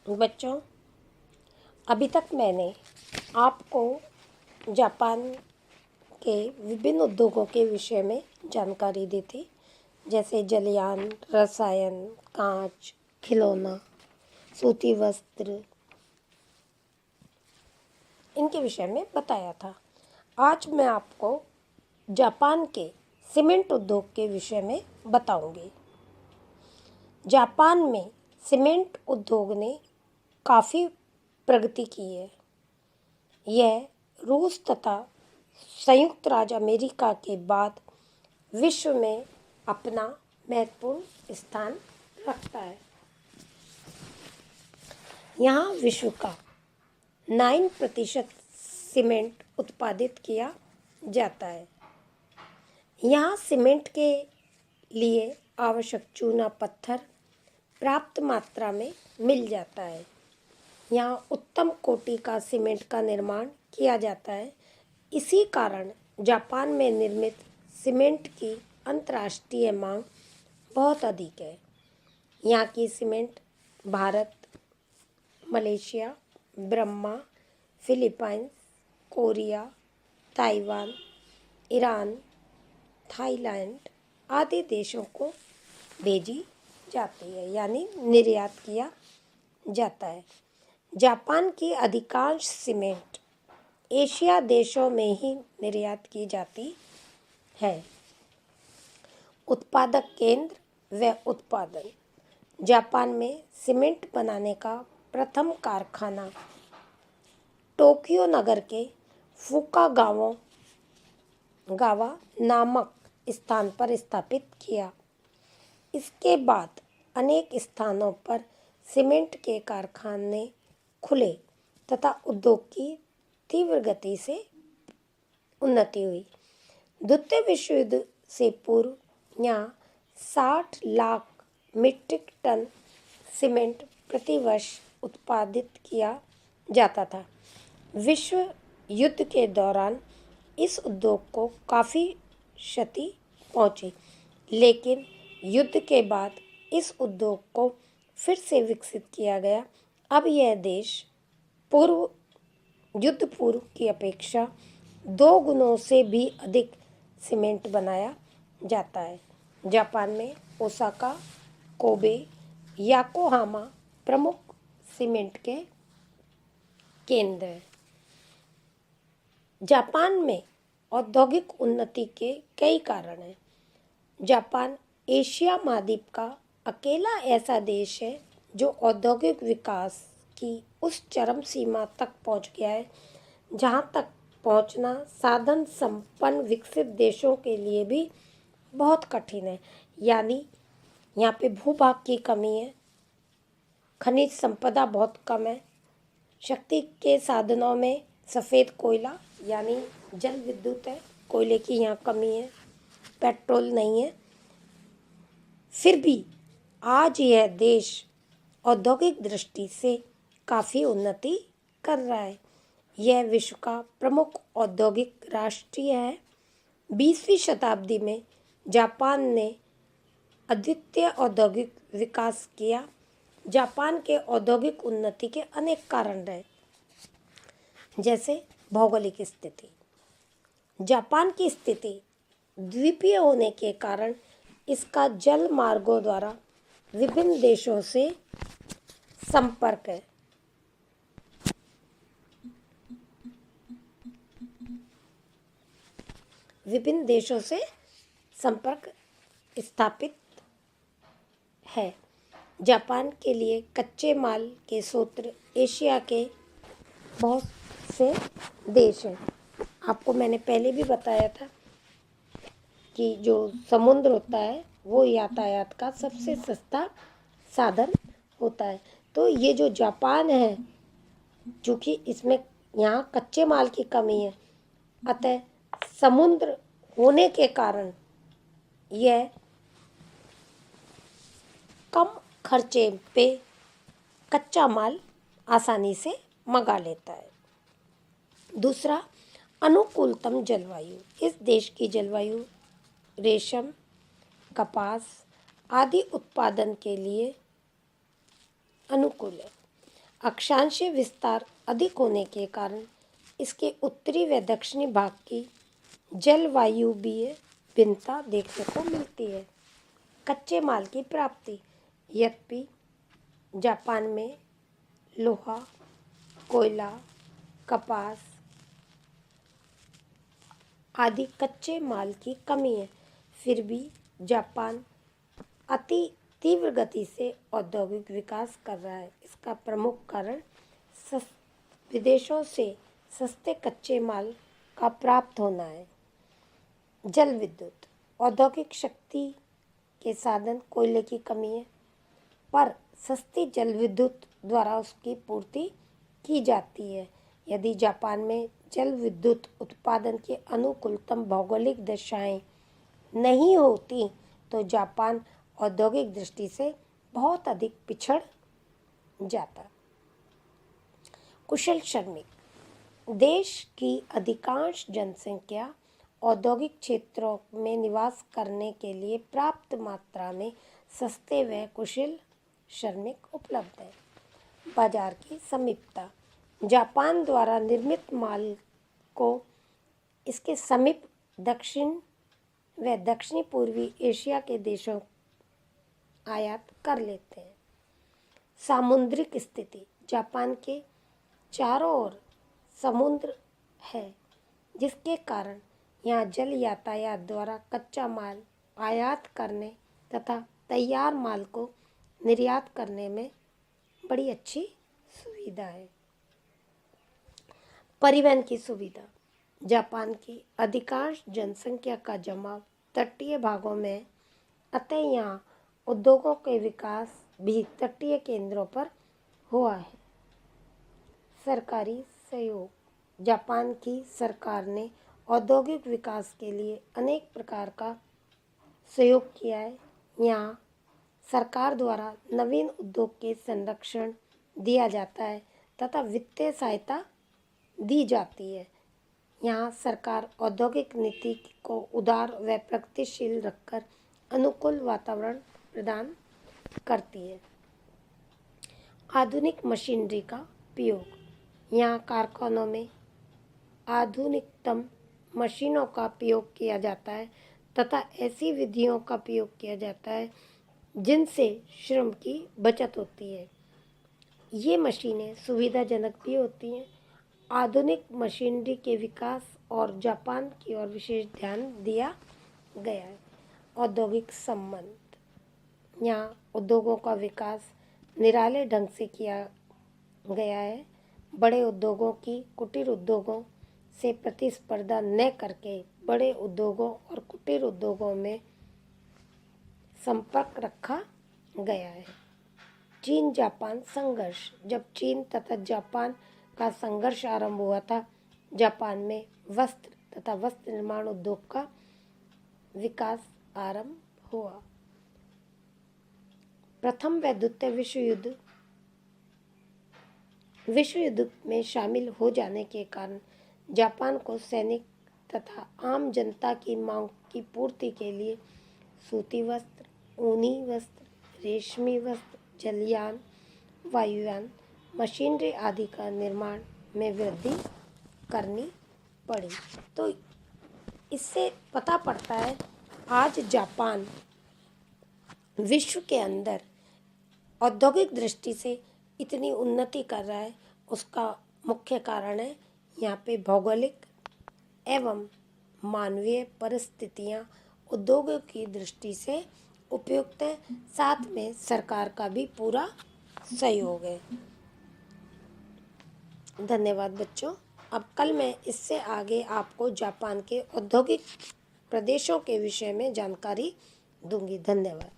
बच्चों, अभी तक मैंने आपको जापान के विभिन्न उद्योगों के विषय में जानकारी दी थी, जैसे जलयान, रसायन, कांच, खिलौना, सूती वस्त्र, इनके विषय में बताया था। आज मैं आपको जापान के सीमेंट उद्योग के विषय में बताऊंगी। जापान में सीमेंट उद्योग ने काफ़ी प्रगति की है। यह रूस तथा संयुक्त राज्य अमेरिका के बाद विश्व में अपना महत्वपूर्ण स्थान रखता है। यहाँ विश्व का 9% सीमेंट उत्पादित किया जाता है। यहाँ सीमेंट के लिए आवश्यक चूना पत्थर पर्याप्त मात्रा में मिल जाता है। यहाँ उत्तम कोटि का सीमेंट का निर्माण किया जाता है। इसी कारण जापान में निर्मित सीमेंट की अंतर्राष्ट्रीय मांग बहुत अधिक है। यहाँ की cement Bharat, Malaysia, Burma, Philippines, Korea, Taiwan, Iran, Thailand आदि देशों को भेजी जाती है, यानी निर्यात किया जाता है। जापान की अधिकांश सीमेंट एशिया देशों में ही निर्यात की जाती है। उत्पादक केंद्र व उत्पादन। जापान में सीमेंट बनाने का प्रथम कारखाना टोक्यो नगर के फुकागावा नामक स्थान पर स्थापित किया। इसके बाद अनेक स्थानों पर सीमेंट के कारखाने खुले तथा उद्योग की तीव्र गति से उन्नति हुई। द्वितीय विश्व युद्ध से पूर्व यहाँ 60 लाख मीट्रिक टन सीमेंट प्रति वर्ष उत्पादित किया जाता था। विश्व युद्ध के दौरान इस उद्योग को काफ़ी क्षति पहुंची, लेकिन युद्ध के बाद इस उद्योग को फिर से विकसित किया गया। अब यह देश युद्ध पूर्व की अपेक्षा 2 गुणों से भी अधिक सीमेंट बनाया जाता है। जापान में ओसाका, कोबे, योकोहामा प्रमुख सीमेंट के केंद्र हैं। जापान में औद्योगिक उन्नति के कई कारण हैं। जापान एशिया महाद्वीप का अकेला ऐसा देश है जो औद्योगिक विकास की उस चरम सीमा तक पहुंच गया है जहां तक पहुंचना साधन संपन्न विकसित देशों के लिए भी बहुत कठिन है। यानी यहाँ पे भूभाग की कमी है, खनिज संपदा बहुत कम है, शक्ति के साधनों में सफ़ेद कोयला यानी जल विद्युत है, कोयले की यहाँ कमी है, पेट्रोल नहीं है। फिर भी आज यह देश औद्योगिक दृष्टि से काफ़ी उन्नति कर रहा है। यह विश्व का प्रमुख औद्योगिक राष्ट्र है। 20वीं शताब्दी में जापान ने अद्वितीय औद्योगिक विकास किया। जापान के औद्योगिक उन्नति के अनेक कारण रहे, जैसे भौगोलिक स्थिति। जापान की स्थिति द्वीपीय होने के कारण इसका जल मार्गों द्वारा विभिन्न देशों से संपर्क है। विभिन्न देशों से संपर्क स्थापित है। जापान के लिए कच्चे माल के स्रोत एशिया के बहुत से देश हैं। आपको मैंने पहले भी बताया था कि जो समुद्र होता है वो यातायात का सबसे सस्ता साधन होता है। तो ये जो जापान है, चूँकि इसमें यहाँ कच्चे माल की कमी है, अतः समुद्र होने के कारण यह कम खर्चे पे कच्चा माल आसानी से मंगा लेता है। दूसरा, अनुकूलतम जलवायु। इस देश की जलवायु रेशम, कपास आदि उत्पादन के लिए अनुकूल है। अक्षांशीय विस्तार अधिक होने के कारण इसके उत्तरी व दक्षिणी भाग की जलवायुवीय भिन्नता देखने को मिलती है। कच्चे माल की प्राप्ति। यद्यपि जापान में लोहा, कोयला, कपास आदि कच्चे माल की कमी है, फिर भी जापान अति तीव्र गति से औद्योगिक विकास कर रहा है। इसका प्रमुख कारण विदेशों से सस्ते कच्चे माल का प्राप्त होना है। जल विद्युत। औद्योगिक शक्ति के साधन कोयले की कमी है, पर सस्ती जल विद्युत द्वारा उसकी पूर्ति की जाती है। यदि जापान में जल विद्युत उत्पादन के अनुकूलतम भौगोलिक दशाएं नहीं होती तो जापान औद्योगिक दृष्टि से बहुत अधिक पिछड़ जाता। कुशल श्रमिक। देश की अधिकांश जनसंख्या औद्योगिक क्षेत्रों में निवास करने के लिए पर्याप्त मात्रा में सस्ते व कुशल श्रमिक उपलब्ध हैं। बाजार की समीपता। जापान द्वारा निर्मित माल को इसके समीप दक्षिण व दक्षिणी पूर्वी एशिया के देशों आयात कर लेते हैं। सामुद्रिक स्थिति। जापान के चारों ओर समुद्र है, जिसके कारण यहाँ जल यातायात द्वारा कच्चा माल आयात करने तथा तैयार माल को निर्यात करने में बड़ी अच्छी सुविधा है। परिवहन की सुविधा। जापान की अधिकांश जनसंख्या का जमाव तटीय भागों में, अतः यहाँ उद्योगों के विकास भी तटीय केंद्रों पर हुआ है। सरकारी सहयोग। जापान की सरकार ने औद्योगिक विकास के लिए अनेक प्रकार का सहयोग किया है। यहाँ सरकार द्वारा नवीन उद्योग के संरक्षण दिया जाता है तथा वित्तीय सहायता दी जाती है। यहाँ सरकार औद्योगिक नीति को उदार व प्रगतिशील रखकर अनुकूल वातावरण प्रदान करती है। आधुनिक मशीनरी का उपयोग। यहाँ कारखानों में आधुनिकतम मशीनों का प्रयोग किया जाता है तथा ऐसी विधियों का प्रयोग किया जाता है जिनसे श्रम की बचत होती है। ये मशीनें सुविधाजनक भी होती हैं। आधुनिक मशीनरी के विकास और जापान की ओर विशेष ध्यान दिया गया है। औद्योगिक संबंध। यहाँ उद्योगों का विकास निराले ढंग से किया गया है। बड़े उद्योगों की कुटीर उद्योगों से प्रतिस्पर्धा न करके बड़े उद्योगों और कुटीर उद्योगों में संपर्क रखा गया है। चीन जापान संघर्ष। जब चीन तथा जापान का संघर्ष आरंभ हुआ था, जापान में वस्त्र तथा वस्त्र निर्माण उद्योग का विकास आरंभ हुआ। प्रथम व द्वितीय विश्व युद्ध में शामिल हो जाने के कारण जापान को सैनिक तथा आम जनता की मांग की पूर्ति के लिए सूती वस्त्र, ऊनी वस्त्र, रेशमी वस्त्र, जलयान, वायुयान, मशीनरी आदि का निर्माण में वृद्धि करनी पड़ी। तो इससे पता पड़ता है आज जापान विश्व के अंदर औद्योगिक दृष्टि से इतनी उन्नति कर रहा है, उसका मुख्य कारण है यहाँ पे भौगोलिक एवं मानवीय परिस्थितियाँ उद्योगों की दृष्टि से उपयुक्त है, साथ में सरकार का भी पूरा सहयोग है। धन्यवाद बच्चों। अब कल मैं इससे आगे आपको जापान के औद्योगिक प्रदेशों के विषय में जानकारी दूंगी। धन्यवाद।